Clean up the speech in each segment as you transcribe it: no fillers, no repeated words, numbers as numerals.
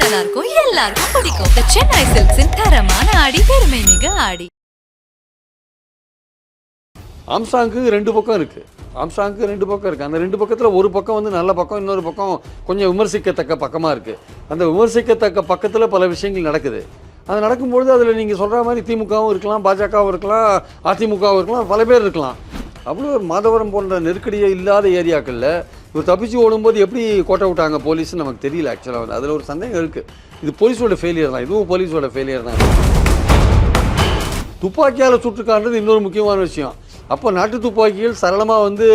நல்லா இருக்கும், எல்லாருக்கும் பிடிக்கும். The Chennai Silks தரமான ஆடி, பெருமை மிக ஆடி. ஆம்ஸ்ட்ராங்க்கு ரெண்டு பக்கம் இருக்குது. ஆம்ஸ்ட்ராங்க்கு ரெண்டு பக்கம் இருக்குது. அந்த ரெண்டு பக்கத்தில் ஒரு பக்கம் வந்து நல்ல பக்கம், இன்னொரு பக்கம் கொஞ்சம் விமர்சிக்கத்தக்க பக்கமாக இருக்குது. அந்த விமர்சிக்கத்தக்க பக்கத்தில் பல விஷயங்கள் நடக்குது. அது நடக்கும்பொழுது அதில் நீங்கள் சொல்கிற மாதிரி திமுகவும் இருக்கலாம், பாஜகவும் இருக்கலாம், அதிமுகவும் இருக்கலாம், பல பேர் இருக்கலாம். அவ்வளோ மாதவரம் போன்ற நெருக்கடியே இல்லாத ஏரியாக்களில் இவர் தப்பிச்சு ஓடும்போது எப்படி கோட்டை விட்டாங்க போலீஸ்ன்னு நமக்கு தெரியல. ஆக்சுவலாக வந்து அதில் ஒரு சந்தேகம் இருக்குது. இது போலீஸோட ஃபெயிலியர் தான், இதுவும் போலீஸோட ஃபெயிலியர் தான். துப்பாக்கியால் சுட்டுக்கான்றது இன்னொரு முக்கியமான விஷயம். அப்போ நாட்டு துப்பாக்கிகள் சரளமாக வந்து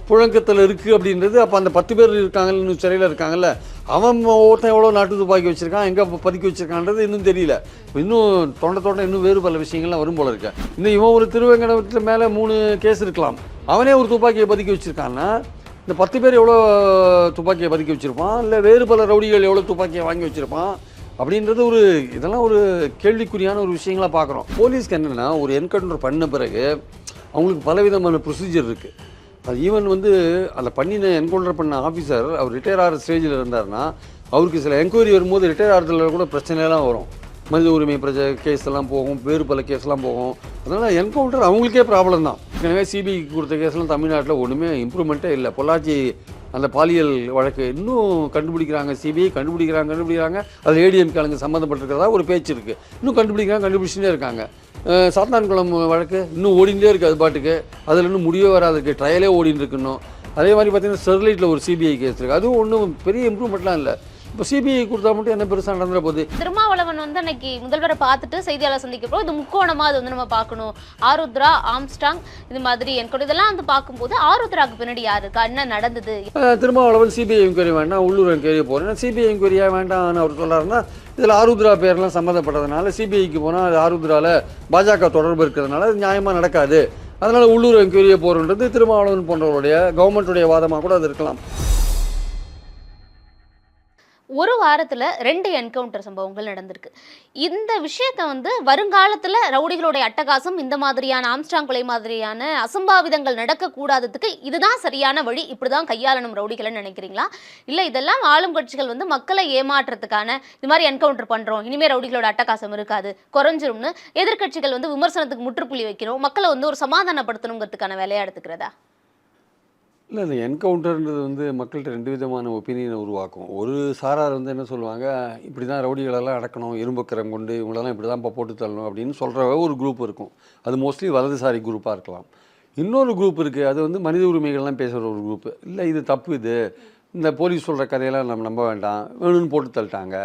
புழக்கத்தில் இருக்குது அப்படின்றது. அப்போ அந்த 10 பேர் இருக்காங்கல்ல, இன்னும் சிறையில் இருக்காங்கல்ல, அவன் ஒருத்தன் எவ்வளோ நாட்டு துப்பாக்கி வச்சுருக்கான், எங்கே பதுக்கி வச்சுருக்கான்றது இன்னும் தெரியல. இன்னும் தொண்டை இன்னும் வேறு பல விஷயங்கள்லாம் வரும் போல இருக்கு. இன்னும் இவன் ஒரு திருவேங்கடத்தில் மேலே 3 கேஸ் இருக்கலாம், அவனே ஒரு துப்பாக்கியை பதுக்கி வச்சுருக்கான்னா இந்த 10 பேர் எவ்வளோ துப்பாக்கியை பதுக்கி வச்சுருப்பான், இல்லை வேறு பல ரவுடிகள் எவ்வளோ துப்பாக்கியை வாங்கி வச்சுருப்பான் அப்படின்றது ஒரு இதெல்லாம் ஒரு கேள்விக்குறியான ஒரு விஷயங்களாக பார்க்குறோம். போலீஸ்க்கு என்னென்னா ஒரு என்கவுண்டர் பண்ண பிறகு அவங்களுக்கு பலவிதமான ப்ரொசீஜர் இருக்குது. அது ஈவன் வந்து அந்த பண்ணின என்கவுண்டர் பண்ண ஆஃபீஸர் அவர் ரிட்டையர் ஆகிற ஸ்டேஜில் இருந்தார்னா அவருக்கு சில என்கொயரி வரும்போது ரிட்டையர் ஆகிறதுல கூட பிரச்சனைலாம் வரும். மனித உரிமை கேஸ் எல்லாம் போகும், வேறு பல கேஸ்லாம் போகும். அதனால் என்கவுண்டர் அவங்களுக்கே ப்ராப்ளம் தான். எனவே சிபிஐக்கு கொடுத்த கேஸ்லாம் தமிழ்நாட்டில் ஒன்றுமே இம்ப்ரூவ்மெண்ட்டே இல்லை. பொள்ளாச்சி அந்த பாலியல் வழக்கு இன்னும் கண்டுபிடிக்கிறாங்க, சிபிஐ கண்டுபிடிக்கிறாங்க. அது ஏடிஎம்காரங்க சம்மந்தப்பட்டிருக்கிறதா ஒரு பேச்சு இருக்குது. இன்னும் கண்டுபிடிச்சுட்டே இருக்காங்க. சாத்தான்குளம் வழக்கு இன்னும் ஓடிகிட்டே இருக்குது, அது பாட்டுக்கு அதில் இன்னும் முடிவே வராது இருக்குது, ட்ரையலே ஓடின்னு இருக்குன்னு. அதே மாதிரி பார்த்திங்கன்னா ஸ்டெர்லைட்டில் ஒரு சிபிஐ கேஸ் இருக்குது. அதுவும் ஒன்றும் பெரிய இம்ப்ரூவ்மெண்ட்லாம் இல்லை. இப்போ சிபிஐ கொடுத்தா மட்டும் என்ன பெருசாக நடந்துட போகுது. திருமாவளவன் வந்து அன்னைக்கு முதல்வரை பார்த்துட்டு செய்தியாளர் சந்திக்கப்போ இது முக்கோணமாக அது வந்து நம்ம பார்க்கணும். ஆருத்ரா, ஆம்ஸ்ட்ராங் இது மாதிரி என்கொண்டு இதெல்லாம் வந்து பார்க்கும்போது ஆருத்ராக்கு பின்னாடி யாரு இருக்கா, என்ன நடந்தது? திருமாவளவன் சிபிஐ என்கொயரி வேண்டாம், உள்ளூர் என்கொயரி போகிறேன், சிபிஐ என்கொயரியாக வேண்டாம்னு அவர் சொல்லாருன்னா இதில் ஆருத்ரா பேர்லாம் சம்மந்தப்பட்டதுனால சிபிஐக்கு போனால் அது ஆருத்ராவில் பாஜக தொடர்பு இருக்கிறதுனால அது நியாயமாக நடக்காது, அதனால் உள்ளூர் என்கொயரியை போகிறன்றது திருமாவளவன் போன்றவருடைய கவர்மெண்ட்டுடைய வாதமாக கூட அது இருக்கலாம். ஒரு வாரத்தில் 2 என்கவுண்டர் சம்பவங்கள் நடந்திருக்கு. இந்த விஷயத்தை வந்து வருங்காலத்தில் ரவுடிகளுடைய அட்டகாசம், இந்த மாதிரியான ஆம்ஸ்ட்ராங் கொலை மாதிரியான அசம்பாவிதங்கள் நடக்கக்கூடாததுக்கு இதுதான் சரியான வழி, இப்படி தான் கையாளணும் ரவுடிகள்னு நினைக்கிறீங்களா? இல்லை இதெல்லாம் ஆளும் கட்சிகள் வந்து மக்களை ஏமாற்றுறதுக்கான இது மாதிரி என்கவுண்டர் பண்ணுறோம், இனிமேல் ரவுடிகளோட அட்டகாசம் இருக்காது, குறைஞ்சிரும்னு எதிர்கட்சிகள் வந்து விமர்சனத்துக்கு முற்றுப்புள்ளி வைக்கணும், மக்களை வந்து ஒரு சமாதானப்படுத்தணுங்கிறதுக்கான வேலையாக எடுத்துக்கிறதா? இல்லை, இந்த என்கவுண்டர்ன்றது வந்து மக்கள்கிட்ட 2 விதமான ஒப்பீனியனை உருவாக்கும். ஒரு சாரார் வந்து என்ன சொல்லுவாங்க, இப்படி தான் ரவுடிகளெல்லாம் அடக்கணும், இரும்புக்கரம் கொண்டு இவங்களெல்லாம் இப்படி தான் இப்போ போட்டு தள்ளணும் அப்படின்னு சொல்கிற ஒரு குரூப் இருக்கும். அது மோஸ்ட்லி வலதுசாரி குரூப்பாக இருக்கலாம். இன்னொரு குரூப் இருக்குது, அது வந்து மனித உரிமைகள்லாம் பேசுகிற ஒரு குரூப்பு. இல்லை இது தப்பு, இது இந்த போலீஸ் சொல்கிற கதையெல்லாம் நம்ம நம்ப வேண்டாம், வேணும்னு போட்டு தள்ளிட்டாங்க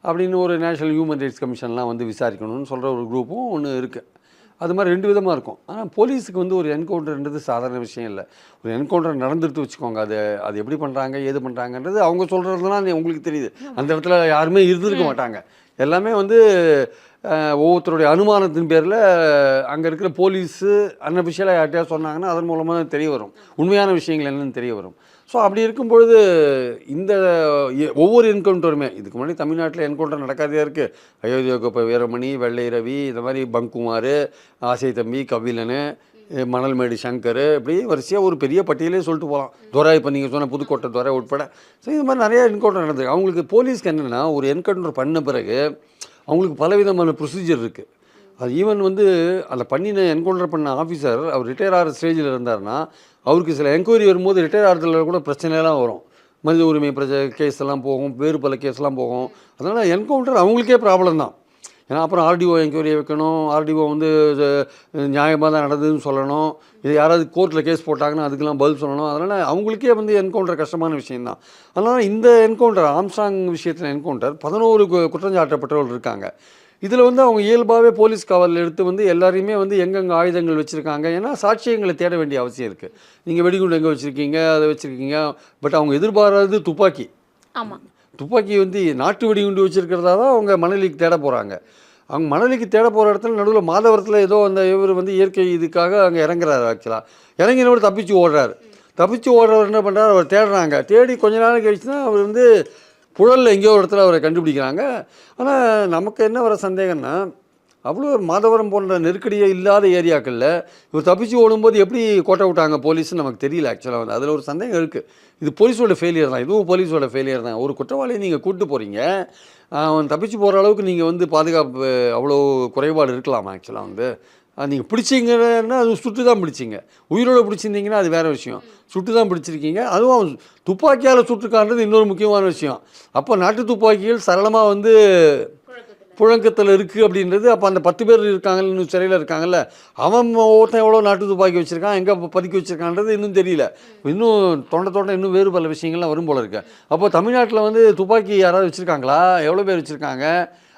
அப்படின்னு ஒரு நேஷனல் ஹியூமன் ரைட்ஸ் கமிஷன்லாம் வந்து விசாரிக்கணும்னு சொல்கிற ஒரு குரூப்பும் ஒன்று இருக்குது. அது மாதிரி 2 விதமாக இருக்கும். ஆனால் போலீஸுக்கு வந்து ஒரு என்கவுண்டர்ன்றது சாதாரண விஷயம் இல்லை. ஒரு என்கவுண்டர் நடந்துட்டு வச்சுக்கோங்க, அது எப்படி பண்ணுறாங்க, ஏது பண்ணுறாங்கன்றது அவங்க சொல்கிறதுலாம் உங்களுக்கு தெரியுது. அந்த இடத்துல யாருமே இருந்திருக்க மாட்டாங்க. எல்லாமே வந்து ஒவ்வொருத்தருடைய அனுமானத்தின் பேரில் அங்கே இருக்கிற போலீஸு அன்அஃபிஷியலாக யார்கிட்டயா சொன்னாங்கன்னா அதன் மூலமாக தெரிய வரும், உண்மையான விஷயங்கள் என்னென்னு தெரிய வரும். ஸோ அப்படி இருக்கும்பொழுது இந்த ஒவ்வொரு என்கவுண்டருமே இதுக்கு முன்னாடி தமிழ்நாட்டில் என்கவுண்டர் நடக்காதே இருக்குது. அயோத்தியா வீரமணி, வெள்ளை ரவி, இந்த மாதிரி பங்குமார், ஆசை தம்பி, கபிலனு, மணல்மேடு சங்கர், இப்படி வரிசையாக ஒரு பெரிய பட்டியலே சொல்லிட்டு போகலாம். துரை, இப்போ நீங்கள் சொன்ன புதுக்கோட்டை துரை உட்பட. ஸோ இது மாதிரி நிறையா என்கவுண்டர் நடந்தது. அவங்களுக்கு போலீஸ்க்கு என்னென்னா ஒரு என்கவுண்டர் பண்ண பிறகு அவங்களுக்கு பலவிதமான ப்ரொசீஜர் இருக்குது. அது ஈவன் வந்து அந்த பண்ணின என்கவுண்டர் பண்ண ஆஃபீஸர் அவர் ரிட்டையர் ஆகிற ஸ்டேஜில் இருந்தார்னா அவருக்கு சில என்கொயரி வரும்போது ரிட்டையர் ஆகிறதுல கூட பிரச்சனைலாம் வரும். மனித உரிமை கேஸ் எல்லாம் போகும், வேறு பல கேஸ்லாம் போகும். அதனால் என்கவுண்டர் அவங்களுக்கே ப்ராப்ளம் தான். ஏன்னா அப்புறம் ஆர்டிஓ என்கொயரி வைக்கணும், ஆர்டிஓ வந்து நியாயமாக தான் நடந்ததுன்னு சொல்லணும், இது யாராவது கோர்ட்டில் கேஸ் போட்டாங்கன்னா அதுக்கெல்லாம் பதில் சொல்லணும். அதனால் அவங்களுக்கே வந்து என்கவுண்டர் கஷ்டமான விஷயந்தான். அதனால் இந்த என்கவுண்டர் ஆம்ஸ்ட்ராங் விஷயத்தில் என்கவுண்டர் 11 குற்றஞ்சாட்டப்பட்டவர்கள் இருக்காங்க. இதில் வந்து அவங்க இயல்பாகவே போலீஸ் காவலில் எடுத்து வந்து எல்லாரையுமே வந்து எங்கெங்கே ஆயுதங்கள் வச்சுருக்காங்க, ஏன்னா சாட்சியங்களை தேட வேண்டிய அவசியம் இருக்குது. நீங்கள் வெடிகுண்டு எங்கே வச்சுருக்கீங்க, அதை வச்சுருக்கீங்க. பட் அவங்க எதிர்பாராதது துப்பாக்கி. ஆமாம், துப்பாக்கி வந்து நாட்டு வெடிகுண்டு வச்சுருக்கிறதா தான் அவங்க மணலிக்கு தேட போகிறாங்க. அவங்க மணலிக்கு தேட போகிற இடத்துல நடுவில் மாதவரத்தில் ஏதோ அந்த இவர் வந்து இயற்கை இதுக்காக அங்கே இறங்குறாரு. ஆக்சுவலாக இறங்கினவர் தப்பிச்சு ஓடுறவர் என்ன பண்ணுறாரு, அவர் தேடுறாங்க. தேடி கொஞ்ச நாள் கழிச்சு தான் அவர் வந்து புழலில் எங்கேயோ ஒரு இடத்துல அவரை கண்டுபிடிக்கிறாங்க. ஆனால் நமக்கு என்ன வர சந்தேகம்னா அவ்வளோ மாதவரம் போன்ற நெருக்கடியே இல்லாத ஏரியாக்களில் இவர் தப்பிச்சு ஓடும்போது எப்படி கோட்டை விட்டாங்க போலீஸ்னு நமக்கு தெரியல. ஆக்சுவலாக வந்து அதில் ஒரு சந்தேகம் இருக்குது. இது போலீஸோட ஃபெயிலியர் தான், இதுவும் போலீஸோட ஃபெயிலியர் தான். ஒரு குற்றவாளியை நீங்கள் கூப்பிட்டு போகிறீங்க, அவன் தப்பிச்சு போகிற அளவுக்கு நீங்கள் வந்து பாதுகாப்பு அவ்வளோ குறைபாடு இருக்கலாமா? ஆக்சுவலாக வந்து நீங்கள் பிடிச்சிங்கன்னா அது சுட்டு தான் பிடிச்சிங்க. உயிரோடு பிடிச்சிருந்தீங்கன்னா அது வேறு விஷயம். சுட்டு தான் பிடிச்சிருக்கீங்க, அதுவும் அவன் துப்பாக்கியால் சுட்டுக்கான்றது இன்னொரு முக்கியமான விஷயம். அப்போ நாட்டு துப்பாக்கிகள் சரளமாக வந்து புழக்கத்தில் இருக்குது அப்படின்றது. அப்போ அந்த 10 பேர் இருக்காங்கல்ல, இன்னும் சிறையில் இருக்காங்கல்ல, அவன் ஒருத்தன் எவ்வளோ நாட்டு துப்பாக்கி வச்சுருக்கான், எங்கே பதுக்கி வச்சுருக்கான்றது இன்னும் தெரியல. இன்னும் தோண்ட இன்னும் வேறு பல விஷயங்கள்லாம் வரும் போல இருக்கு. அப்போ தமிழ்நாட்டில் வந்து துப்பாக்கி யாராவது வச்சுருக்காங்களா? எவ்வளோ பேர் வச்சுருக்காங்க?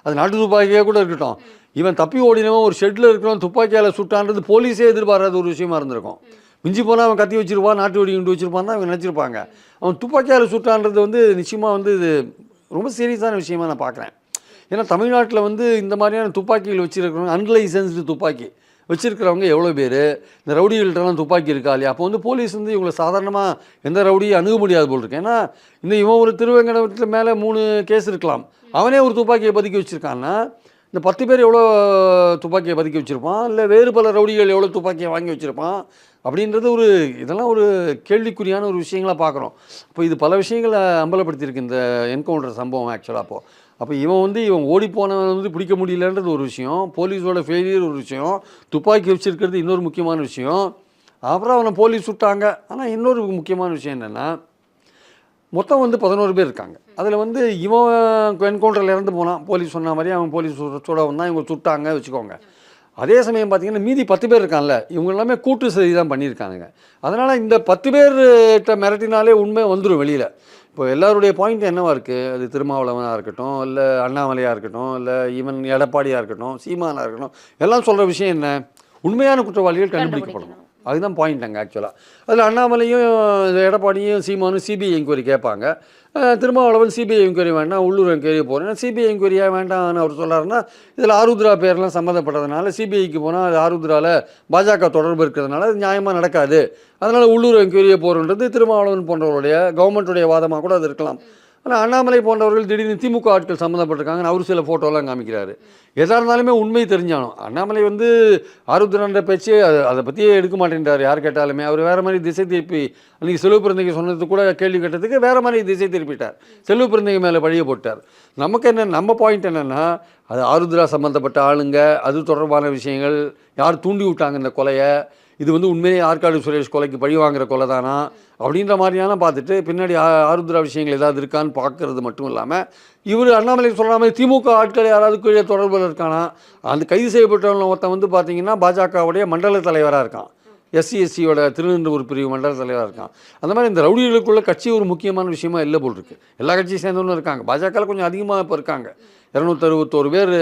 அது நாட்டு துப்பாக்கியாக கூட இருக்கட்டும். இவன் தப்பி ஓடினவன் ஒரு ஷெட்டில் இருக்கிறவன் துப்பாக்கியால் சுட்டான்றது போலீஸே எதிர்பாராத ஒரு விஷயமா இருந்திருக்கும். மிஞ்சி போனால் அவன் கத்தி வச்சுருப்பான், நாட்டு வெடி கொண்டு வச்சுருப்பான் தான் இவங்க நினச்சிருப்பாங்க. அவன் துப்பாக்கியால் சுட்டான்றது வந்து நிச்சயமாக வந்து இது ரொம்ப சீரியஸான விஷயமா நான் பார்க்குறேன். ஏன்னா தமிழ்நாட்டில் வந்து இந்த மாதிரியான துப்பாக்கிகள் வச்சுருக்கிறவங்க, அன்லைசன்ஸ்டு துப்பாக்கி வச்சுருக்கிறவங்க எவ்வளோ பேர்? இந்த ரவுடிகள்கிட்டலாம் துப்பாக்கி இருக்கா இல்லையா? அப்போ வந்து போலீஸ் வந்து இவங்களை சாதாரணமாக எந்த ரவுடியும் அணுக முடியாது போல் இருக்கு. ஏன்னா இவன் ஒரு திருவேங்கடத்தில் மேலே 3 கேஸ் இருக்கலாம், அவனே ஒரு துப்பாக்கியை பதுக்கி வச்சுருக்கான்னா இந்த 10 பேர் எவ்வளோ துப்பாக்கியை பதுக்கி வச்சுருப்பான், இல்லை வேறு பல ரவுடிகள் எவ்வளோ துப்பாக்கியை வாங்கி வச்சுருப்பான் அப்படின்றது இதெல்லாம் ஒரு கேள்விக்குறியான ஒரு விஷயங்களாக பார்க்குறோம். இப்போ இது பல விஷயங்களை அம்பலப்படுத்தியிருக்கு இந்த என்கவுண்டர் சம்பவம் ஆக்சுவலாக. அப்போ இவன் ஓடிப்போனவன் வந்து பிடிக்க முடியலன்றது ஒரு விஷயம், போலீஸோட ஃபெயிலியர் ஒரு விஷயம், துப்பாக்கி வச்சுருக்கிறது இன்னொரு முக்கியமான விஷயம். அப்புறம் அவனை போலீஸ் சுட்டாங்க. ஆனால் இன்னொரு முக்கியமான விஷயம் என்னென்னா, மொத்தம் வந்து 11 பேர் இருக்காங்க. அதில் வந்து இவன் என்கவுண்டரில் இறந்து போனான், போலீஸ் சொன்ன மாதிரி அவன் போலீஸ் சுட வந்தான், இவங்க சுட்டாங்க வச்சுக்கோங்க. அதே சமயம் பார்த்திங்கன்னா மீதி 10 பேர் இருக்கான்ல, இவங்க எல்லாமே கூட்டு சதி தான் பண்ணியிருக்கானுங்க. அதனால் இந்த 10 பேர்கிட்ட மிரட்டினாலே உண்மை வந்துடும் வெளியில். இப்போ எல்லாருடைய பாயிண்ட் என்னவாக இருக்குது? அது திருமாவளவனாக இருக்கட்டும், இல்லை அண்ணாமலையாக இருக்கட்டும், இல்லை ஈவன் எடப்பாடியாக இருக்கட்டும், சீமானாக இருக்கட்டும், எல்லாம் சொல்கிற விஷயம் என்ன? உண்மையான குற்றவாளிகள் கண்டுபிடிக்கப்படணும். அதுதான் பாயிண்ட் அங்கே ஆக்சுவலாக. அதில் அண்ணாமலையும் எடப்பாடியும் சீமானும் சிபிஐ என்கொயரி கேட்பாங்க. திருமாவளவன் சிபிஐ என்கொயரி வேண்டாம், உள்ளூர் என்கொயரி போகிறேன். சிபிஐ என்கொயரியாக வேண்டாம்னு அவர் சொல்கிறாருன்னா, இதில் ஆருத்ரா பேர்லாம் சம்மந்தப்பட்டதுனால சிபிஐக்கு போனால் அது ஆருத்ராவில் பாஜக தொடர்பு இருக்கிறதுனால அது நியாயமாக நடக்காது, அதனால் உள்ளூர் என்கொயரியை போகிறன்றது திருமாவளவன் போன்றவருடைய கவர்மெண்ட்டுடைய வாதமாக கூட அது இருக்கலாம். ஆனால் அண்ணாமலை போன்றவர்கள் திடீர்னு திமுக ஆட்கள் சம்மந்தப்பட்டிருக்காங்கன்னு அவர் சில ஃபோட்டோலாம் காமிக்கிறாரு. எதாக இருந்தாலுமே உண்மை தெரிஞ்சாலும் அண்ணாமலை வந்து ஆருத்ரான்ற பேச்சு அதை பற்றியே எடுக்க மாட்டேன்றார். யார் கேட்டாலுமே அவர் வேறு மாதிரி திசை திருப்பி, அன்றைக்கி செல்வ பிறந்தகை சொன்னது கூட கேள்வி கேட்டதுக்கு வேறு மாதிரி திசை திருப்பிட்டார், செல்வ பிறந்தகை மேலே பழிய போட்டார். நமக்கு என்ன, நம்ம பாயிண்ட் என்னென்னா, அது ஆருத்ரா சம்மந்தப்பட்ட ஆளுங்க, அது தொடர்பான விஷயங்கள், யார் தூண்டி விட்டாங்க இந்த கொலையை, இது வந்து உண்மையே ஆற்காடு சுரேஷ் கொலைக்கு பழி வாங்குற கொலை தானா அப்படின்ற மாதிரியான பார்த்துட்டு பின்னாடி ஆருத்ரா விஷயங்கள் ஏதாவது இருக்கான்னு பார்க்கறது மட்டும் இல்லாமல், இவர் அண்ணாமலை சொல்கிற மாதிரி திமுக ஆட்கள் யாராவது கீழே தொடர்பில் இருக்கானா, அந்த கைது செய்யப்பட்டவங்க ஒருத்தன் வந்து பார்த்திங்கன்னா பாஜகவுடைய மண்டல தலைவராக இருக்கான், எஸ்சியோட திருநெல்வேலி பிரிவு மண்டல தலைவராக இருக்கான். அந்த மாதிரி இந்த ரவுடிகளுக்குள்ள கட்சி ஒரு முக்கியமான விஷயமா இல்லை போல் இருக்குது. எல்லா கட்சியும் சேர்ந்தவங்களும் இருக்காங்க, பாஜகவில் கொஞ்சம் அதிகமாக இப்போ இருக்காங்க. 261 பேர்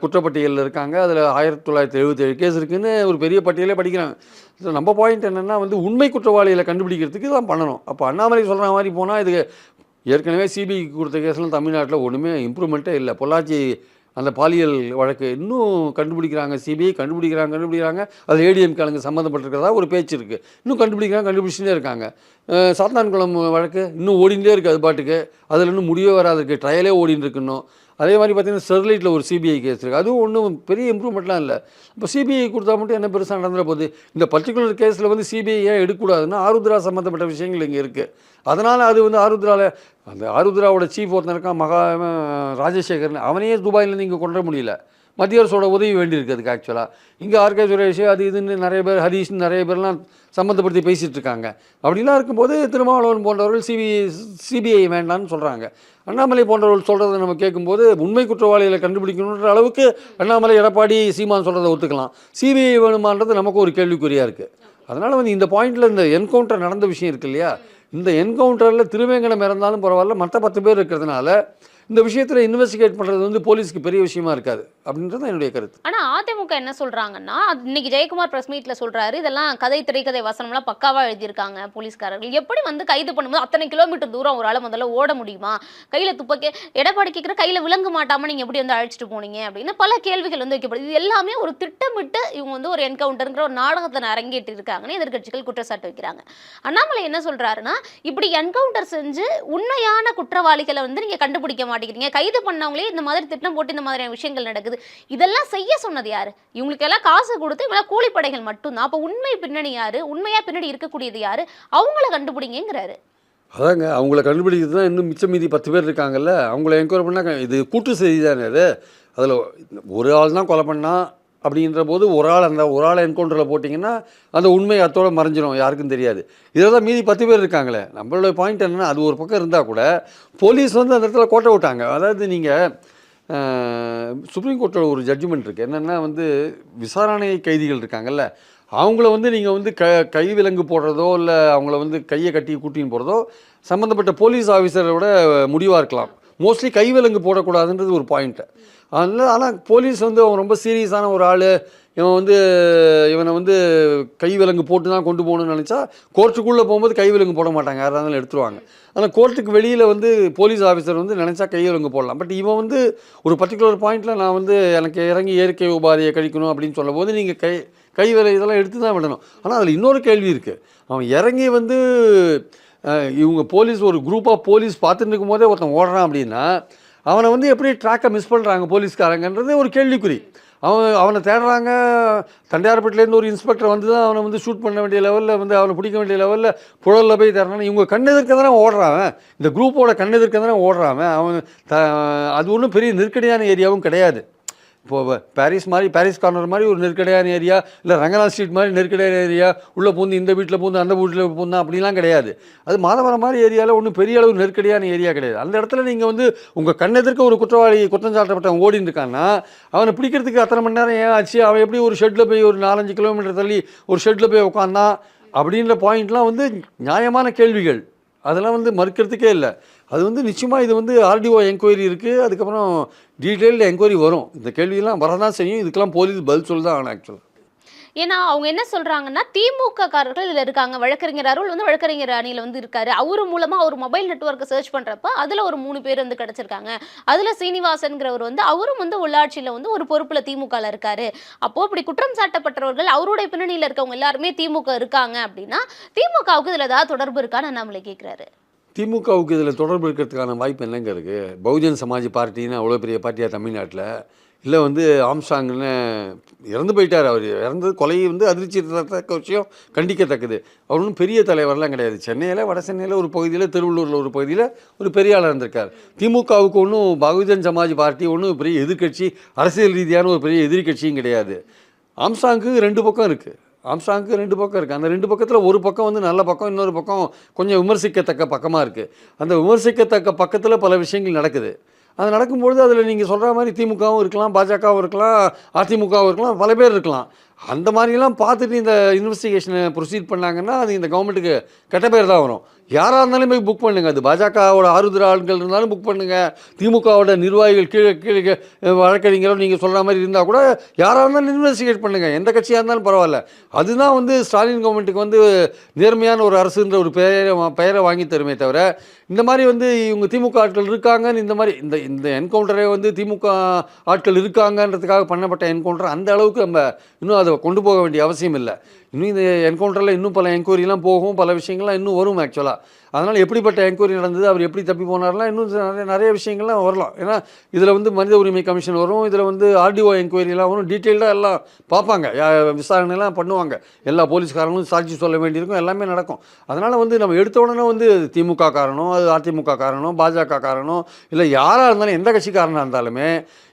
குற்றப்பட்டியலில் இருக்காங்க. அதில் 1977 கேஸ் இருக்குதுன்னு ஒரு பெரிய பட்டியலே படிக்கிறாங்க. நம்ம பாயிண்ட் என்னென்னா வந்து உண்மை குற்றவாளிகளை கண்டுபிடிக்கிறதுக்கு தான் பண்ணணும். அப்போ அண்ணாமலை சொல்கிற மாதிரி போனால் இது ஏற்கனவே சிபிஐக்கு கொடுத்த கேஸ்லாம் தமிழ்நாட்டில் ஒன்றுமே இம்ப்ரூவ்மெண்ட்டே இல்லை. பொள்ளாச்சி அந்த பாலியல் வழக்கு இன்னும் கண்டுபிடிக்கிறாங்க, சிபிஐ கண்டுபிடிக்கிறாங்க. அது ஏடிஎம்காரங்க சம்மந்தப்பட்டிருக்கிறதா ஒரு பேச்சு இருக்குது. இன்னும் கண்டுபிடிச்சுட்டே இருக்காங்க. சாத்தான்குளம் வழக்கு இன்னும் ஓடிகிட்டே இருக்குது, அது பாட்டுக்கு அதில் இன்னும் முடிவே வராது இருக்குது, ட்ரையலே ஓடின்னு இருக்குன்னும். அதே மாதிரி பார்த்திங்கன்னா ஸ்டெர்லைட்டில் ஒரு சிபிஐ கேஸ் இருக்குது, அதுவும் ஒன்றும் பெரிய இம்ப்ரூவ்மெண்ட்லாம் இல்லை. இப்போ சிபிஐ கொடுத்தா மட்டும் என்ன பெருசாக நடந்துட போகுது? இந்த பர்டிகுலர் கேஸில் வந்து சிபிஐ ஏன் எடுக்கக்கூடாதுன்னா ஆருத்ரா சம்மந்தப்பட்ட விஷயங்கள் இங்கே இருக்குது. அதனால் அது வந்து அந்த ஆருத்ராவோட சீஃப் ஒருத்தன் இருக்கான், ராஜசேகர்னு, அவனையே துபாயிலேருந்து இங்கே கொண்டு வர முடியல, மத்திய அரசோட உதவி வேண்டியிருக்கு அதுக்கு. ஆக்சுவலாக இங்கே ஆர்கே சுரேஷ் அது இதுன்னு நிறைய பேர், ஹரீஷ்னு நிறைய பேர்லாம் சம்மந்தப்படுத்தி பேசிகிட்டு இருக்காங்க. அப்படிலாம் இருக்கும்போது திருமாவளவன் போன்றவர்கள் சிபிஐ வேண்டான்னு சொல்கிறாங்க. அண்ணாமலை போன்றவர்கள் சொல்கிறத நம்ம கேட்கும்போது உண்மை குற்றவாளிகளை கண்டுபிடிக்கணுன்ற அளவுக்கு அண்ணாமலை, எடப்பாடி, சீமான் சொல்கிறத ஒத்துக்கலாம். சிபிஐ வேணுமான்றது நமக்கு ஒரு கேள்விக்குறியாக இருக்குது. அதனால் வந்து இந்த பாயிண்டில் இந்த என்கவுண்டர் நடந்த விஷயம் இருக்குது இல்லையா, இந்த என்கவுண்டரில் திருவேங்கடம் இறந்தாலும் பரவாயில்ல, மற்ற 10 பேர் இருக்கிறதுனால இந்த விஷயத்தில் இன்வெஸ்டிகேட் பண்ணுறது வந்து போலீஸ்க்கு பெரிய விஷயமா இருக்காது அப்படின்றது என்னுடைய கருத்து. ஆனால் அதிமுக திமுக என்ன சொல்றாங்கன்னா, இன்னைக்கு ஜெயக்குமார் பிரஸ் மீட்ல சொல்றாரு, இதெல்லாம் கதை, திரைக்கதை, வசனம்லாம் பக்காவா எழுதியிருக்காங்க போலீஸ்காரர்கள். எப்படி வந்து கைது பண்ணும்போது அத்தனை கிலோமீட்டர் தூரம் ஒரு ஆள முதல்ல ஓட முடியுமா? கையில துப்பாக்கி எடப்பாடி கேட்கிற கையில விலங்கு மாட்டாம நீங்க எப்படி வந்து அழைச்சிட்டு போனீங்க? அப்படின்னு பல கேள்விகள் வந்து வைக்கப்படுது. இது எல்லாமே ஒரு திட்டமிட்டு இவங்க வந்து ஒரு என்கவுண்டர்ங்கிற ஒரு நாடகத்தை அரங்கேற்றி இருக்காங்கன்னு எதிர்க்கட்சிகள் குற்றச்சாட்டு வைக்கிறாங்க. அண்ணாமலை என்ன சொல்றாருன்னா, இப்படி என்கவுண்டர் செஞ்சு உண்மையான குற்றவாளிகளை வந்து நீங்க கண்டுபிடிக்க மாட்டேங்கிறீங்க. கைது பண்ணவங்களே இந்த மாதிரி திட்டம் போட்டு இந்த மாதிரியான விஷயங்கள் நடக்குது. இதெல்லாம் செய்ய சொன்னது யாரு? இவங்களுக்கு எல்லாம் காசு கொடுத்து இவங்க கூலிப்படைகள் மட்டும்தான். அப்ப உண்மை பின்னணி யாரு? உண்மையா பின்னாடி இருக்கக்கூடியது யாரு? அவங்கள கண்டுபிடிங்கிறாரு. அதாங்க அவங்கள கண்டுபிடிக்கிறது தான் இன்னும் மிச்சம் மீதி 10 பேர் இருக்காங்கல்ல, அவங்கள என்கொயரி பண்ணால் இது கூட்டு செய்தி தானே அது. அதில் ஒரு ஆள் தான் கொலை பண்ணா அப்படின்ற போது அந்த ஒரு ஆளை என்கவுண்டரில் போட்டிங்கன்னா அந்த உண்மை அத்தோட மறைஞ்சிடும், யாருக்கும் தெரியாது. இதில் தான் மீதி 10 பேர் இருக்காங்களே. நம்மளோட பாயிண்ட் என்னென்னா, அது ஒரு பக்கம் இருந்தால் கூட போலீஸ் வந்து அந்த இடத்துல கோட்டை விட்டாங்க. அதாவது நீங்கள் சுப்ரீம் கோர்ட்டோட ஒரு ஜட்ஜ்மெண்ட் இருக்குது என்னென்னா வந்து விசாரணை கைதிகள் இருக்காங்கல்ல, அவங்கள வந்து நீங்கள் வந்து கை விலங்கு போடுறதோ இல்லை அவங்கள வந்து கையை கட்டி கூட்டின்னு போகிறதோ சம்மந்தப்பட்ட போலீஸ் ஆஃபீஸரோட முடிவாக இருக்கலாம். மோஸ்ட்லி கை விலங்கு போடக்கூடாதுன்றது ஒரு பாயிண்ட்டு. ஆனால் போலீஸ் வந்து அவன் ரொம்ப சீரியஸான ஒரு ஆள், இவனை வந்து கை விலங்கு போட்டு தான் கொண்டு போகணும்னு நினச்சா கோர்ட்டுக்குள்ளே போகும்போது கை விலங்கு போட மாட்டாங்க, யாராக இருந்தாலும் எடுத்துருவாங்க. ஆனால் கோர்ட்டுக்கு வெளியில் வந்து போலீஸ் ஆஃபீஸர் வந்து நினச்சா கை விலங்கு போடலாம். பட் இவன் வந்து ஒரு பர்டிகுலர் பாயிண்டில் நான் வந்து எனக்கு இறங்கி இயற்கை உபாதையை கழிக்கணும் அப்படின்னு சொல்லும் போது நீங்கள் கை விலை இதெல்லாம் எடுத்து தான் விடணும். ஆனால் அதில் இன்னொரு கேள்வி இருக்குது. அவன் இறங்கி வந்து இவங்க போலீஸ் ஒரு குரூப்பாக போலீஸ் பார்த்துட்டு இருக்கும் போதே ஒருத்தன் ஓடுறான் அப்படின்னா அவனை வந்து எப்படி ட்ராக்கை மிஸ் பண்ணுறாங்க போலீஸ்காரங்கன்றது ஒரு கேள்விக்குறி. அவனை தேடுறாங்க. தண்டையார்பேட்டிலேருந்து ஒரு இன்ஸ்பெக்டர் வந்து தான் அவனை வந்து ஷூட் பண்ண வேண்டிய லெவலில் வந்து அவனை பிடிக்க வேண்டிய லெவலில் புழலில் போய் தேடுறாங்க. இவங்க கண்ணெதிர்க்க தானே ஓடுறான், இந்த குரூப்போட கண்ணெதிர்க்க தானே ஓடுறான் அவன். அது ஒன்றும் பெரிய நெருக்கடியான ஏரியாவும் கிடையாது. இப்போது பாரிஸ் கார்னர் மாதிரி ஒரு நெருக்கடியான ஏரியா, இல்லை ரங்கநாத் ஸ்ட்ரீட் மாதிரி நெருக்கடியான ஏரியா, உள்ளே பூந்து இந்த வீட்டில் பூந்து அந்த வீட்டில் பூந்தா அப்படிலாம் கிடையாது. அது மாதவரம் மாதிரி ஏரியாவில் ஒன்றும் பெரிய அளவு நெருக்கடியான ஏரியா கிடையாது. அந்த இடத்துல நீங்கள் வந்து உங்கள் கண்ணெதிர்க்க ஒரு குற்றவாளி குற்றம் சாட்டப்பட்டவன் ஓடின்னு இருக்கான்னா அவனை பிடிக்கிறதுக்கு அத்தனை மணி நேரம் ஏன் ஆச்சு, அவன் எப்படி ஒரு ஷெட்டில் போய் ஒரு 4-5 கிலோமீட்டர் தள்ளி ஒரு ஷெட்டில் போய் உட்காந்தான் அப்படின்ற பாயிண்ட்லாம் வந்து நியாயமான கேள்விகள். அதெல்லாம் வந்து மறுக்கிறதுக்கே இல்லை. அது வந்து நிச்சயமாக இது வந்து ஆர்டிஓ என்கொயரி இருக்குது, அதுக்கப்புறம் டீட்டெயில்டு என்கொயரி வரும். இந்த கேள்வியெல்லாம் வரதான் செய்யும். இதுக்கெல்லாம் போலீஸ் பதில் சொல்லி தான் ஆகணும் ஆக்சுவலாக. ஏன்னா அவங்க என்ன சொல்றாங்கன்னா, திமுக காரர்கள் இதில் இருக்காங்க. வழக்கறிஞர் அருள் வந்து வழக்கறிஞர் அணியில் வந்து இருக்காரு. அவரு மூலமா அவர் மொபைல் நெட்வொர்க்கை சர்ச் பண்றப்ப அதுல ஒரு 3 பேர் வந்து கிடைச்சிருக்காங்க. அதுல சீனிவாசன்கிறவர் வந்து அவரும் வந்து உள்ளாட்சியில வந்து ஒரு பொறுப்புல திமுகல இருக்காரு. அப்போ இப்படி குற்றம் சாட்டப்பட்டவர்கள் அவருடைய பின்னணியில இருக்கவங்க எல்லாருமே திமுக இருக்காங்க அப்படின்னா திமுகவுக்கு இதுல ஏதாவது தொடர்பு இருக்கான்னு நம்மளை கேட்கிறாரு. திமுகவுக்கு இதில் தொடர்பு இருக்கிறதுக்கான வாய்ப்பு என்னங்க இருக்குது? பகுஜன் சமாஜ் பார்ட்டின்னு அவ்வளோ பெரிய பார்ட்டியாக தமிழ்நாட்டில் இல்லை வந்து ஆம்ஸ்ட்ராங்னு இறந்து போயிட்டார். அவர் இறந்தது கொலை வந்து அதிர்ச்சி தக்க விஷயம், கண்டிக்கத்தக்கது. அவர் ஒன்றும் பெரிய தலைவர்லாம் கிடையாது. சென்னையில் வட சென்னையில் ஒரு பகுதியில், திருவள்ளூரில் ஒரு பகுதியில் ஒரு பெரிய ஆளாக இருந்திருக்கார். திமுகவுக்கு ஒன்றும் பகுஜன் சமாஜ் பார்ட்டி ஒன்றும் பெரிய எதிர்கட்சி, அரசியல் ரீதியான ஒரு பெரிய எதிர்கட்சியும் கிடையாது. ஆம்ஸ்ட்ராங்க்கு 2 பக்கம் இருக்குது. ஆம்ஸ்ட்ராங்க்கு 2 பக்கம் இருக்குது. அந்த 2 பக்கத்தில் ஒரு பக்கம் வந்து நல்ல பக்கம், இன்னொரு பக்கம் கொஞ்சம் விமர்சிக்கத்தக்க பக்கமாக இருக்குது. அந்த விமர்சிக்கத்தக்க பக்கத்தில் பல விஷயங்கள் நடக்குது. அது நடக்கும்பொழுது அதில் நீங்கள் சொல்கிற மாதிரி திமுகவும் இருக்கலாம், பாஜகவும் இருக்கலாம், அதிமுகவும் இருக்கலாம், பல பேர் இருக்கலாம். அந்த மாதிரிலாம் பார்த்துட்டு இந்த இன்வெஸ்டிகேஷனை ப்ரொசீட் பண்ணாங்கன்னா அது இந்த கவர்மெண்ட்டுக்கு கெட்ட பேர் தான் வரும். யாராக இருந்தாலும் போய் புக் பண்ணுங்கள். அது பாஜகவோட ஆறுதல் ஆட்கள் இருந்தாலும் புக் பண்ணுங்கள், திமுகவோட நிர்வாகிகள் கீழே வழக்கறிஞரோ நீங்கள் சொல்கிற மாதிரி இருந்தால் கூட யாராக இருந்தாலும் இன்வெஸ்டிகேட் பண்ணுங்கள், எந்த கட்சியாக இருந்தாலும் பரவாயில்ல. அதுதான் வந்து ஸ்டாலின் கவர்மெண்ட்டுக்கு வந்து நேர்மையான ஒரு அரசுன்ற ஒரு பெயரை வாங்கி தருமே தவிர, இந்த மாதிரி வந்து இவங்க திமுக ஆட்கள் இருக்காங்கன்னு இந்த மாதிரி இந்த என்கவுண்டரே வந்து திமுக ஆட்கள் இருக்காங்கன்றதுக்காக பண்ணப்பட்ட என்கவுண்டர் அந்த அளவுக்கு நம்ம இன்னும் அதை கொண்டு போக வேண்டிய அவசியம் இல்லை. இன்னும் இந்த என்கவுண்டரில் இன்னும் பல என்கொயரிலாம் போகும், பல விஷயங்கள்லாம் இன்னும் வரும் ஆக்சுவலாக. அதனால் எப்படிப்பட்ட என்கொயரி நடந்தது, அவர் எப்படி தப்பி போனார்லாம் இன்னும் நிறைய விஷயங்கள்லாம் வரலாம். ஏன்னா இதில் வந்து மனித உரிமை கமிஷன் வரும், இதில் வந்து ஆர்டிஓ என்கொயரிலாம் வரும், டீட்டெயில்டாக எல்லாம் பார்ப்பாங்க, விசாரணைலாம் பண்ணுவாங்க, எல்லா போலீஸ்காரங்களும் சாட்சி சொல்ல வேண்டியிருக்கும், எல்லாமே நடக்கும். அதனால் வந்து நம்ம எடுத்த உடனே வந்து திமுக காரணம், அது அதிமுக காரணம், பாஜக காரணம், இல்லை யாராக இருந்தாலும் எந்த கட்சிக்காரனாக இருந்தாலுமே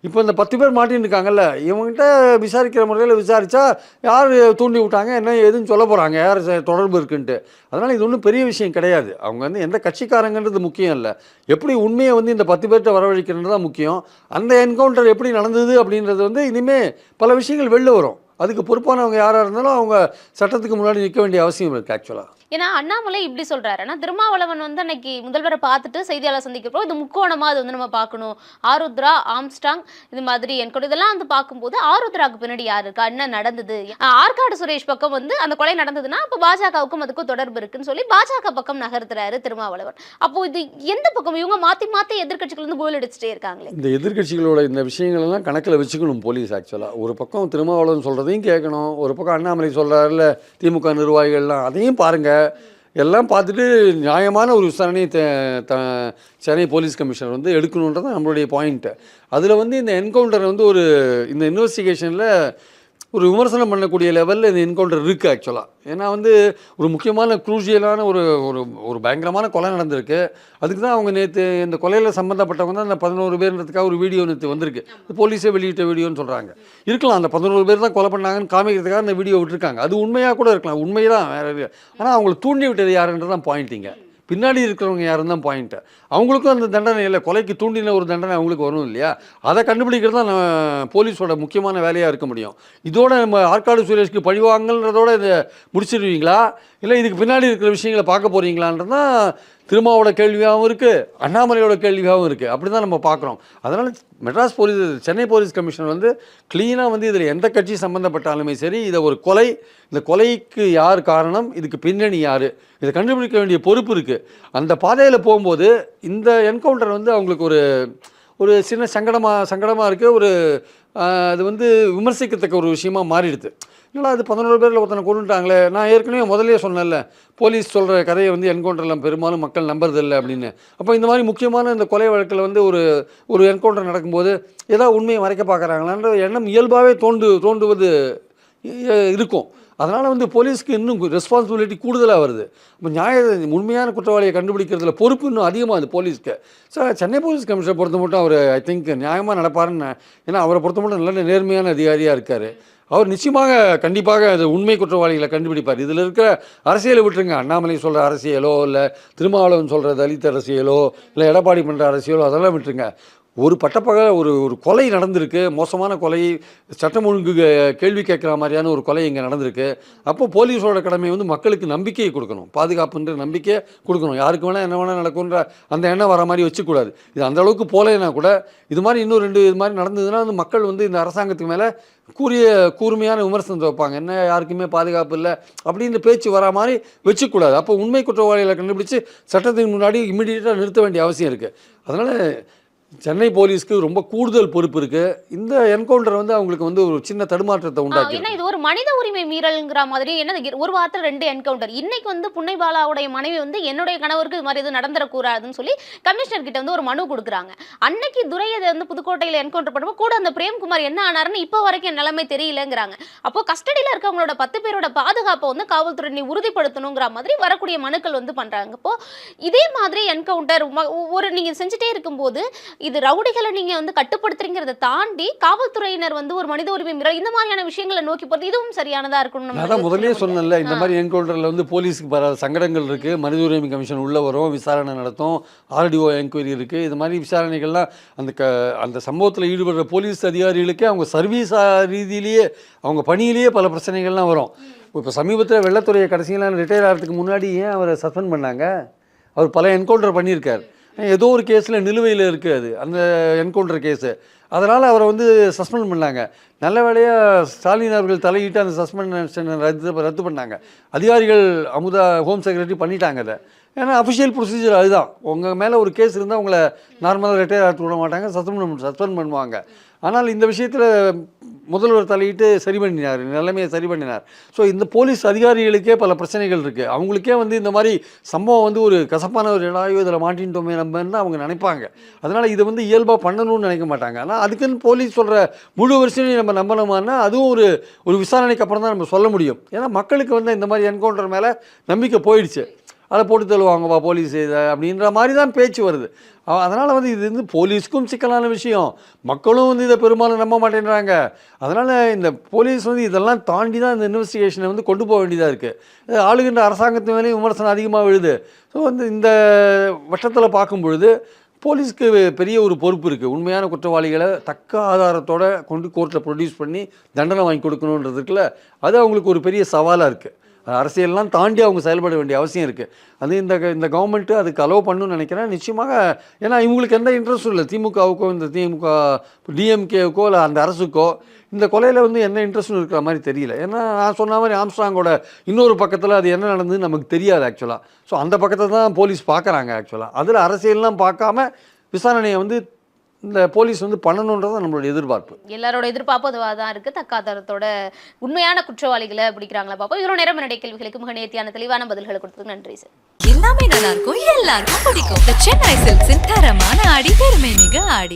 இப்போ இந்த 10 பேர் மாட்டின்னு இருக்காங்கல்ல, இவங்ககிட்ட விசாரிக்கிற முறையில் விசாரித்தா யார் தூண்டி விட்டாங்க, என்ன ஏதுன்னு சொல்ல போகிறாங்க, யார் தொடர்பு இருக்குன்ட்டு. அதனால் இது ஒன்றும் பெரிய விஷயம் கிடையாது. அவங்க வந்து எந்த கட்சிக்காரங்கன்றது முக்கியம் இல்லை, எப்படி உண்மையை வந்து இந்த 10 பேர்கிட்ட வரவழைக்கிறது தான் முக்கியம். அந்த என்கவுண்டர் எப்படி நடந்தது அப்படின்றது வந்து இனிமேல் பல விஷயங்கள் வெளில வரும். அதுக்கு பொறுப்பானவங்க யாராக இருந்தாலும் அவங்க சட்டத்துக்கு முன்னாடி நிற்க வேண்டிய அவசியம் இருக்குது ஆக்சுவலாக. ஏன்னா அண்ணாமலை இப்படி சொல்றாரு. ஆனா திருமாவளவன் வந்து அன்னைக்கு முதல்வரை பார்த்துட்டு செய்தியாளர் சந்திக்கிறப்போ இது முக்கோணமா அது வந்து நம்ம பார்க்கணும். ஆருத்ரா, ஆம்ஸ்டாங் இது மாதிரி என்கவுண்டர் இதெல்லாம் வந்து பார்க்கும்போது ஆருத்ராக்கு பின்னாடி யாரு இருக்கா? என்ன நடந்தது? ஆற்காடு சுரேஷ் பக்கம் வந்து அந்த கொலை நடந்ததுன்னா அப்ப பாஜகவுக்கும் அதுக்கும் தொடர்பு இருக்குன்னு சொல்லி பாஜக பக்கம் நகர்த்துறாரு திருமாவளவன். அப்போ இது எந்த பக்கம் இவங்க மாத்தி மாத்தி எதிர்க்கட்சிகள் வந்து கோல் அடிச்சுட்டே இருக்காங்களே. இந்த எதிர்க்கட்சிகளோட இந்த விஷயங்கள் எல்லாம் கணக்கில் வச்சுக்கணும் போலீஸ். ஆக்சுவலாக ஒரு பக்கம் திருமாவளவன் சொல்கிறதையும் கேட்கணும், ஒரு பக்கம் அண்ணாமலை சொல்கிறாருல திமுக நிர்வாகிகள்லாம் அதையும் பாருங்கள். எல்லாம் பார்த்துட்டு நியாயமான ஒரு விசாரணையை சென்னை போலீஸ் கமிஷனர் வந்து எடுக்கணுன்றது நம்மளுடைய பாயிண்ட்டு. அதில் வந்து இந்த என்கவுண்டர் வந்து இந்த இன்வெஸ்டிகேஷனில் ஒரு விமர்சனம் பண்ணக்கூடிய லெவலில் இந்த என்கவுண்டர் இருக்குது ஆக்சுவலாக. ஏன்னா வந்து ஒரு முக்கியமான குரூஷியலான ஒரு ஒரு ஒரு பயங்கரமான கொலை நடந்திருக்கு. அதுக்கு தான் அவங்க நேற்று இந்த கொலையில் சம்மந்தப்பட்டவங்க தான் அந்த 11 பேர்ன்றதுக்காக ஒரு வீடியோ நேற்று வந்திருக்கு. போலீஸே வெளியிட்ட வீடியோன்னு சொல்கிறாங்க. இருக்கலாம் அந்த 11 பேர் தான் கொலை பண்ணாங்கன்னு காமிக்கிறதுக்காக அந்த வீடியோ விட்டுருக்காங்க. அது உண்மையாக கூட இருக்கலாம், உண்மை தான் வேறு. ஆனால் அவங்களை தூண்டி விட்டது யாருன்றது தான் பாயிண்ட்டிங்க. பின்னாடி இருக்கிறவங்க யாரும் தான் பாயிண்ட்டு. அவங்களுக்கும் அந்த தண்டனை இல்லை, கொலைக்கு தூண்டின ஒரு தண்டனை அவங்களுக்கு வரும் இல்லையா? அதை கண்டுபிடிக்கிறது தான் போலீஸோட முக்கியமான வேலையாக இருக்க முடியும். இதோட நம்ம ஆற்காடு சுரேஷ்க்கு பழிவாங்கன்றதோட இதை முடிச்சிடுவீங்களா, இல்லை இதுக்கு பின்னாடி இருக்கிற விஷயங்களை பார்க்க போகிறீங்களான்றது தான் திருமாவோட கேள்வியாகவும் இருக்குது, அண்ணாமலையோட கேள்வியாகவும் இருக்குது. அப்படி தான் நம்ம பார்க்குறோம். அதனால் Madras police, Chennai police commissioner வந்து க்ளீனாக வந்து இதில் எந்த கட்சி சம்மந்தப்பட்டாலுமே சரி, இதை ஒரு கொலை, இந்த கொலைக்கு யார் காரணம், இதுக்கு பின்னணி யார், இதை கண்டுபிடிக்க வேண்டிய பொறுப்பு இருக்குது. அந்த பாதையில் போகும்போது இந்த என்கவுண்டர் வந்து அவங்களுக்கு ஒரு சின்ன சங்கடமாக இருக்குது. அது வந்து விமர்சிக்கத்தக்க ஒரு விஷயமா மாறிடுது. என்னடா அது 11 பேரில் ஒருத்தனை கொண்டுட்டாங்களே. நான் ஏற்கனவே முதலே சொன்னேன்ல, போலீஸ் சொல்கிற கதையை வந்து என்கவுண்டரில் பெரும்பாலும் மக்கள் நம்புறதில்லை அப்படின்னு. அப்போ இந்த மாதிரி முக்கியமான இந்த கொலை வழக்கில் வந்து ஒரு என்கவுண்டர் நடக்கும்போது ஏதாவது உண்மையை மறைக்க பார்க்குறாங்களான்ற எண்ணம் இயல்பாகவே தோன்றுவது இருக்கும். அதனால் வந்து போலீஸ்க்கு இன்னும் ரெஸ்பான்சிபிலிட்டி கூடுதலாக வருது. இப்போ உண்மையான குற்றவாளியை கண்டுபிடிக்கிறதுல பொறுப்பு இன்னும் அதிகமாக அது போலீஸ்க்கு. ஸோ சென்னை போலீஸ் கமிஷனர் பொறுத்த மட்டும் அவர் ஐ திங்க் நியாயமாக நடப்பாருன்னு. ஏன்னா அவரை பொறுத்த மட்டும் நல்ல நேர்மையான அதிகாரியாக இருக்கார். அவர் நிச்சயமாக கண்டிப்பாக அது உண்மை குற்றவாளிகளை கண்டுபிடிப்பார். இதில் இருக்கிற அரசியலை விட்டுருங்க, அண்ணாமலை சொல்கிற அரசியலோ இல்லை திருமாவளவன் சொல்கிற தலித் அரசியலோ இல்லை எடப்பாடி பண்ணுற அரசியலோ அதெல்லாம் விட்டுருங்க. ஒரு ஒரு கொலை நடந்திருக்கு, மோசமான கொலை, சட்டம் ஒழுங்கு கேள்வி கேட்குற மாதிரியான ஒரு கொலை இங்கே நடந்திருக்கு. அப்போ போலீஸோட கடமை வந்து மக்களுக்கு நம்பிக்கையை கொடுக்கணும், பாதுகாப்புன்ற நம்பிக்கையை கொடுக்கணும். யாருக்கு வேணால் என்ன வேணால் நடக்கும்ன்ற அந்த எண்ணம் வர மாதிரி வச்சுக்கூடாது. இது அந்தளவுக்கு போலேன்னா கூட இது மாதிரி இன்னும் 2 இது மாதிரி நடந்ததுன்னா வந்து மக்கள் வந்து இந்த அரசாங்கத்துக்கு மேலே கூர்மையான விமர்சனத்தை வைப்பாங்க. என்ன யாருக்குமே பாதுகாப்பு இல்லை அப்படின்னு பேச்சு வர மாதிரி வச்சுக்கூடாது. அப்போ உண்மை குற்றவாளிகளை கண்டுபிடிச்சு சட்டத்துக்கு முன்னாடி இம்மிடியேட்டாக நிறுத்த வேண்டிய அவசியம் இருக்குது. அதனால் சென்னை போலீஸ்க்கு ரொம்ப கூடுதல் பொறுப்பு இருக்கு. இந்த என்கவுண்டர் வந்து அவங்களுக்கு வந்து ஒரு சின்ன தடுமாற்றத்தை உண்டாக்கி. ஏன்னா இது ஒரு மனித உரிமை மீறல்ங்கிற மாதிரி. என்ன ஒரு வாரத்தில் 2 என்கவுண்டர். இன்னைக்கு வந்து புன்னை பாலாவுடைய மனைவி வந்து என்னுடைய கணவருக்கு இது மாதிரி எதுவும் நடந்துடக்கூடாதுன்னு சொல்லி கமிஷனர் கிட்ட வந்து ஒரு மனு கொடுக்குறாங்க. அன்னைக்கு துரையை வந்து புதுக்கோட்டையில் என்கவுண்டர் பண்ணும்போது கூட அந்த பிரேம்குமார் என்ன ஆனாருன்னு இப்போ வரைக்கும் நிலைமை தெரியலங்கிறாங்க. அப்போ கஸ்டடியில் இருக்கவங்களோட 10 பேரோட பாதுகாப்பை வந்து காவல்துறை உறுதிப்படுத்தணுங்கிற மாதிரி வரக்கூடிய மனுக்கள் வந்து பண்றாங்க. இப்போ இதே மாதிரி என்கவுண்டர் நீங்க செஞ்சுட்டே இருக்கும்போது இது ரவுடிகளை நீங்க வந்து கட்டுப்படுத்துறீங்கறத தாண்டி காவல்துறையினர் வந்து ஒரு மனித உரிமை மீறல் இந்த மாதிரியான விஷயங்களை நோக்கி போறது இதுவும் சரியானதா இருக்கணும். நான் முதல்லயே சொன்னேன்ல, இந்த மாதிரி என்கவுண்டர்ல வந்து போலீஸ்க்கு வர சங்கடங்கள் இருக்கு. மனித உரிமை கமிஷன் உள்ள வரும், விசாரணை நடத்தும், ஆர்டிஓ என்கொயரி இருக்கு. இது மாதிரி விசாரணைகள்லாம் அந்த சம்பவத்தில் ஈடுபடுற போலீஸ் அதிகாரிகளுக்கே அவங்க சர்வீஸ் ரீதியிலேயே அவங்க பணியிலேயே பல பிரச்சனைகள்லாம் வரும். இப்போ சமீபத்தில் வெள்ளத்துறையை கடைசியெல்லாம் ரிட்டையர் ஆகிறதுக்கு முன்னாடி ஏன் அவரை சஸ்பெண்ட் பண்ணாங்க? அவர் பல என்கவுண்டர் பண்ணியிருக்கார். ஏதோ ஒரு கேஸில் நிலுவையில் இருக்குது அது அந்த என்கவுண்டர் கேஸு. அதனால் அவரை வந்து சஸ்பெண்ட் பண்ணாங்க. நல்ல வேளையாக ஸ்டாலின் அவர்கள் தலையிட்டு அந்த சஸ்பென்ஷனை ரத்து பண்ணாங்க. அதிகாரிகள் அமுதா ஹோம் செக்ரட்டரி பண்ணிட்டாங்க அதை. ஏன்னா அஃபிஷியல் ப்ரொசீஜர் அதுதான். உங்கள் மேலே ஒரு கேஸ் இருந்தால் உங்களை நார்மலாக ரிட்டையர் ஆகிட்டு விட மாட்டாங்க, சஸ்பெண்ட் பண்ணுவாங்க. ஆனால் இந்த விஷயத்தில் முதல்வர் தலையிட்டு சரி பண்ணினார், நிலைமையை சரி பண்ணினார். ஸோ இந்த போலீஸ் அதிகாரிகளுக்கே பல பிரச்சனைகள் இருக்குது. அவங்களுக்கே வந்து இந்த மாதிரி சம்பவம் வந்து ஒரு கசப்பான ஒரு இடாயோ இதில் மாட்டின்ட்டோமே நம்பன்னு அவங்க நினைப்பாங்க. அதனால் இதை வந்து இயல்பாக பண்ணணும்னு நினைக்க மாட்டாங்க. ஆனால் அதுக்குன்னு போலீஸ் சொல்கிற முழு வருஷனையும் நம்ம நம்பணுமானா அதுவும் ஒரு விசாரணைக்கு அப்புறம் தான் நம்ம சொல்ல முடியும். ஏன்னா மக்களுக்கு வந்து இந்த மாதிரி என்கவுண்டர் மேலே நம்பிக்கை போயிடுச்சு. அதை போட்டு தள்ளுவாங்கப்பா போலீஸ் இதை அப்படின்ற மாதிரி தான் பேச்சு வருது. அதனால் வந்து இது வந்து போலீஸ்க்கும் சிக்கலான விஷயம், மக்களும் வந்து இதை பெரும்பாலும் நம்ப மாட்டேன்றாங்க. அதனால் இந்த போலீஸ் வந்து இதெல்லாம் தாண்டி தான் இந்த இன்வெஸ்டிகேஷனை வந்து கொண்டு போக வேண்டியதாக இருக்குது. ஆளுகின்ற அரசாங்கத்து மேலேயும் விமர்சனம் அதிகமாக விழுது. ஸோ வந்து இந்த வட்டத்தில் பார்க்கும் பொழுது போலீஸ்க்கு பெரிய ஒரு பொறுப்பு இருக்குது. உண்மையான குற்றவாளிகளை தக்க ஆதாரத்தோடு கொண்டு கோர்ட்டில் ப்ரொடியூஸ் பண்ணி தண்டனை வாங்கி கொடுக்கணுன்றதுக்குள்ள அது அவங்களுக்கு ஒரு பெரிய சவாலாக இருக்குது. அரசியல்லாம் தாண்டி அவங்க செயல்பட வேண்டிய அவசியம் இருக்குது. அது இந்த கவர்மெண்ட்டு அதுக்கு அலோவ் பண்ணணும்னு நினைக்கிறேன் நிச்சயமாக. ஏன்னா இவங்களுக்கு எந்த இன்ட்ரெஸ்ட்டும் இல்லை, திமுகவுக்கோ இந்த டிஎம்கேவுக்கோ இல்லை அந்த அரசுக்கோ இந்த கொலையில் வந்து என்ன இன்ட்ரெஸ்ட்டும் இருக்கிற மாதிரி தெரியல. ஏன்னா நான் சொன்ன மாதிரி ஆம்ஸ்ட்ராங்கோட இன்னொரு பக்கத்தில் அது என்ன நடந்ததுன்னு நமக்கு தெரியாது ஆக்சுவலாக. ஸோ அந்த பக்கத்தை தான் போலீஸ் பார்க்குறாங்க ஆக்சுவலாக. அதில் அரசியல்லாம் பார்க்காம விசாரணையை வந்து இந்த போலீஸ் வந்து பண்ணணுன்றது நம்மளோட எதிர்பார்ப்பு. எல்லாரோட எதிர்பார்ப்பு அதுவாக தான் இருக்குது. தக்காதரத்தோட உண்மையான குற்றவாளிகளை பிடிக்கிறாங்களா பார்ப்போம். இவ்வளோ நேரம் என்னுடைய கேள்விகளுக்கு மிக நேர்த்தியான தெளிவான பதில்களை கொடுத்ததுக்கு நன்றி சார். எல்லாமே நல்லா இருக்கும், எல்லாருக்கும் பிடிக்கும். The Chennai Silks in தரமான ஆடி பெருமை மிக ஆடி.